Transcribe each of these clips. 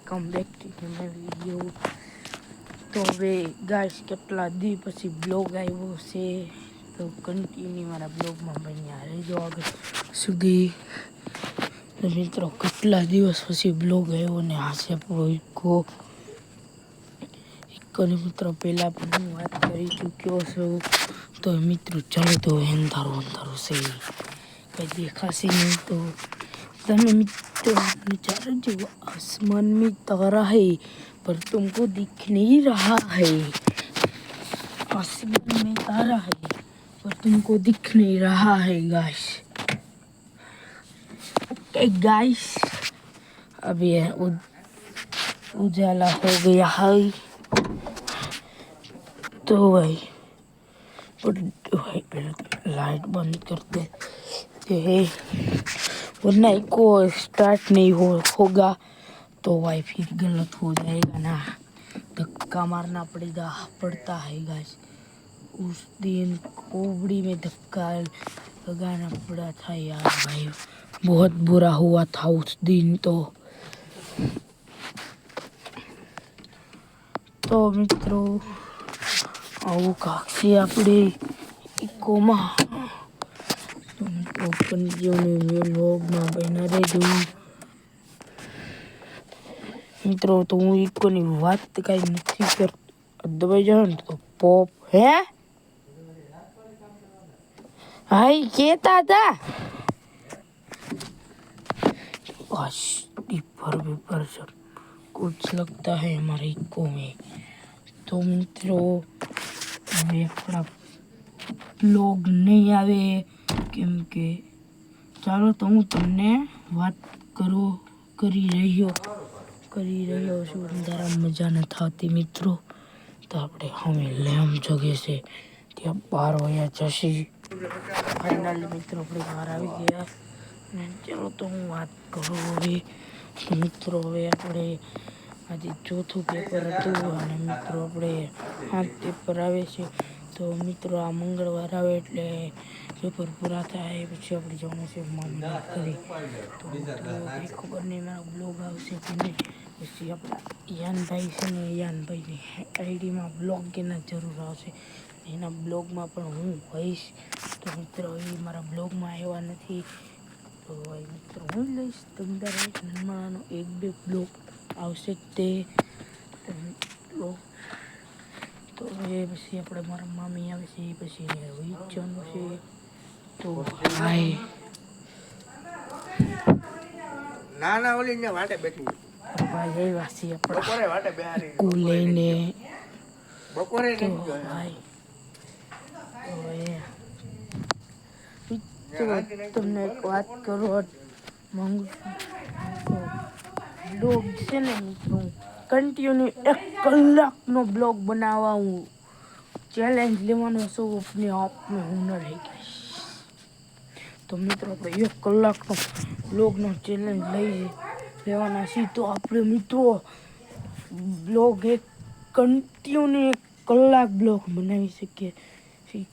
Welcome back to my video. તો હવે guys કેટલા દી પછી બ્લોગ આવ્યો છે, તો કન્ટિન્યુ મારા બ્લોગમાં બન્યા રહેજો આગળ સુધી. તો મિત્રો કેટલા દિવસ પછી બ્લોગ આવ્યો ને આ છે આપણો ઇકોની મિત્રો પહેલાં પણ હું વાત કરી ચૂક્યો છું. તો મિત્રો ચાલો તો અંધારું છે, કંઈ દેખાશે નહીં. તો તમે મિત્રો नजारा जो आसमान में तारा है पर तुमको दिख नहीं रहा है, आसमान में तारा है पर तुमको दिख नहीं रहा है गाइस. ओके गाइस, अब ये उजाला हो गया है. तो भाई लाइट बंद करते हैं वरना इको स्टार्ट नहीं होगा तो भाई फिर गलत हो जाएगा ना, धक्का मारना पड़ता है गाइस. उस दिन कोबड़ी में धक्का लगाना पड़ा था यार भाई, बहुत बुरा हुआ था उस दिन. तो મિત્રો આવું કાક્ષી આપણે ઇકોમાં ઓપન વ્લોગમાં બના રહેજો મિત્રો. તો હું ઇકોની વાત કાંઈ નથી કરતો, દબાઈ જાવ ને તો પોપ હે હાઈ કેતા હતા पर सब कुछ लगता है हमारे इको में. तो મિત્રો હવે આપણા બ્લોગ નહીં આવે કેમ કે ચાલો તો હું તમને વાત કરી રહ્યો છું. અંધારા મજા નથી આવતી મિત્રો, તો આપણે હવે લેમ જગે છે ત્યાં 12 વાગ્યા જશે. ફાઇનલી મિત્રો આપણે બહાર આવી ગયા. ચાલો તો હું વાત કરું હવે. મિત્રો હવે આપણે આજે ચોથું પેપર હતું અને મિત્રો આપણે 8 પેપર આવે છે. તો મિત્રો આ મંગળવાર આવે એટલે પેપર પૂરા થાય પછી આપણે જવાનું છે મામલા કરી. તો ખબર નહીં મારો બ્લોગ આવશે કે નહીં. પછી આપણા યાનભાઈ છે ને, યાનભાઈની આઈડીમાં બ્લોગ કેના જરૂર આવશે, એના બ્લોગમાં પણ હું હોઈશ. તો મિત્રો એ મારા બ્લોગમાં આવ્યા નથી તો મિત્રો હું લઈશ તમને નર્મદાનો 1-2 બ્લોગ આવશે તે. તો એ પછી આપણે મારા મામી આવે છે પછી વિચારનું છે. તો ભાઈ ના ઓલી ને વાટે બેઠી ભાઈ એ વાસી બપોરે વાટે બેહારી આપણે લઈને બપોરે તો ભાઈ તો તમને એક વાત કરવા માંગુ છું. બ્લોગ છે ને મિત્રો કન્ટિન્યુ 1 કલાકનો બ્લોગ બનાવવા હું ચેલેન્જ લેવાનો છું. अपने आप में हुनर है गाइस. તો મિત્રો આપણે 1 કલાકનો બ્લોગનો ચેલેન્જ લેવાના છીએ. તો આપણે મિત્રો બ્લોગ એક કન્ટિન્યુ 1 કલાક બ્લોગ બનાવી શકીએ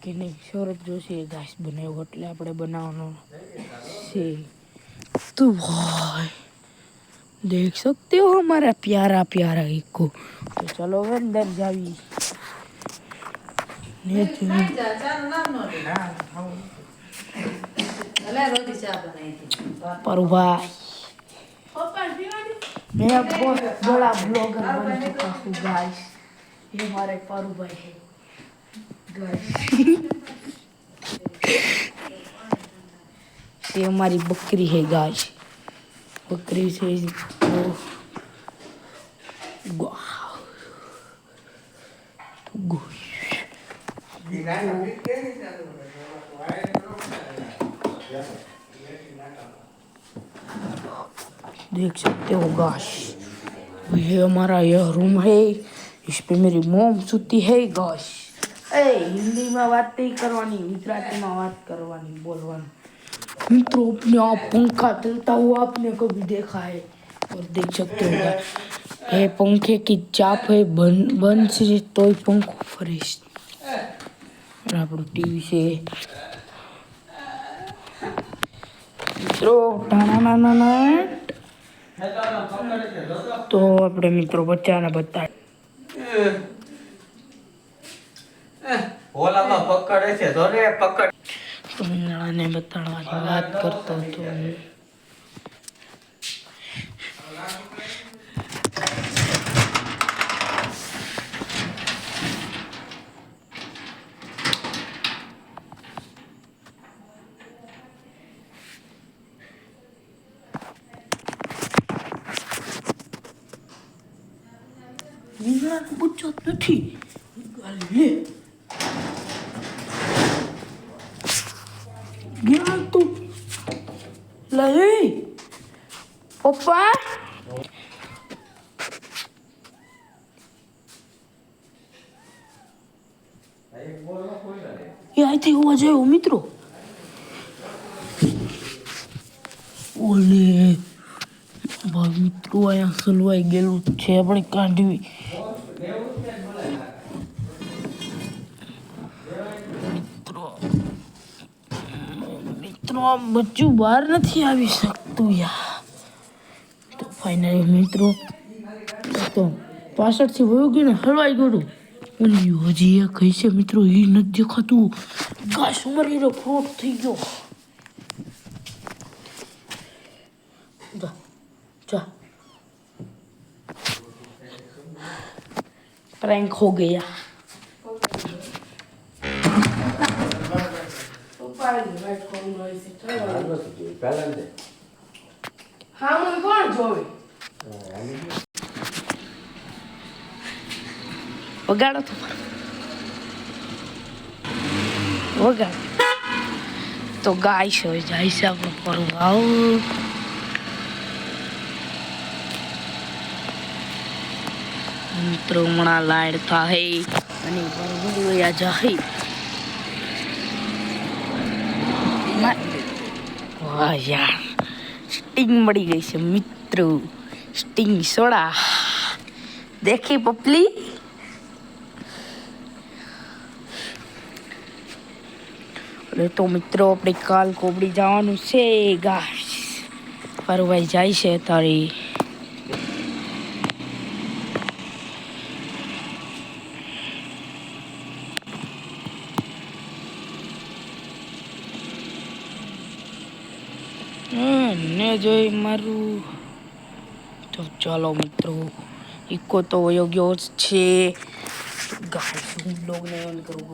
કે નહીં. સૌરભ જોશી ગાઈસ બનાવ્યો એટલે આપણે બનાવવાનો છે. तो भाई देख सकते हो हमारा प्यारा इको. तो चलो अंदर जावी पर भाई मैं बहुत बड़ा ब्लॉगर बन चुका हूँ गाइस. ये हमारे पारू भाई है गाइस. ये हमारी बकरी है गाइस, बकरी से देख सकते हो गाइस. ये हमारा यह रूम है, इस पे मेरी मोम सोती है गाइस. हिंदी में बात नहीं करवानी, गुजराती में बात करवानी बोलवानी. मित्रों अपने आप पंखा चलता हुआ आपने कभी देखा है? और देख सकते हो ये पंखे की चाप है, बंद से तो पंखो फरेश. આપણું ટીવી છે મિત્રો. તો આપણે મિત્રો બચ્ચાને બતાય ઓલામાં પકડે છે તો રે પકડ. તો મીંદડાને બતાડવાની વાત કરતો હતો. મીંદડાને પૂછો નથી લે ગયા તું લે પપ્પા એ અહીંથી હોવા જાય મિત્રો. ઓલે ભાઈ મિત્રો અહીંયા સલવાઈ ગયેલું છે આપણે કાઢવી. મિત્રો આ બચ્ચું બહાર નથી આવી શકતું યાર. તો ફાઇનલી મિત્રો તો પાછળથી વયું ગયું ને હલવાઈ ગયું. ઓલી હજી એક કઈ છે મિત્રો એ નથી દેખાતું. ઘાસ ઉમરેલો ફ્રૂટ થઈ ગયો. જા જા प्रैंक हो गया. हाँ मैं कौन जोवे वगाड़ो तो वगाड़ तो गाय से जाय से आप पर आओ મિત્રો હમણાં લાઈટ થાય અને વયા જાય. વાહ યાર સ્ટિંગ મળી ગઈ છે મિત્રો. સ્ટિંગ સોડા દેખી પપલી. તો મિત્રો આપણે કાલ કોબડી જવાનું છે. ગાઈસ ફરવાઈ જાય છે તારી. ને જોઈ મારું. તો ચાલો મિત્રો ઇકો તો વયો ગયો જ છે. ગાઈસ હું બ્લોગને એન્ડ કરું.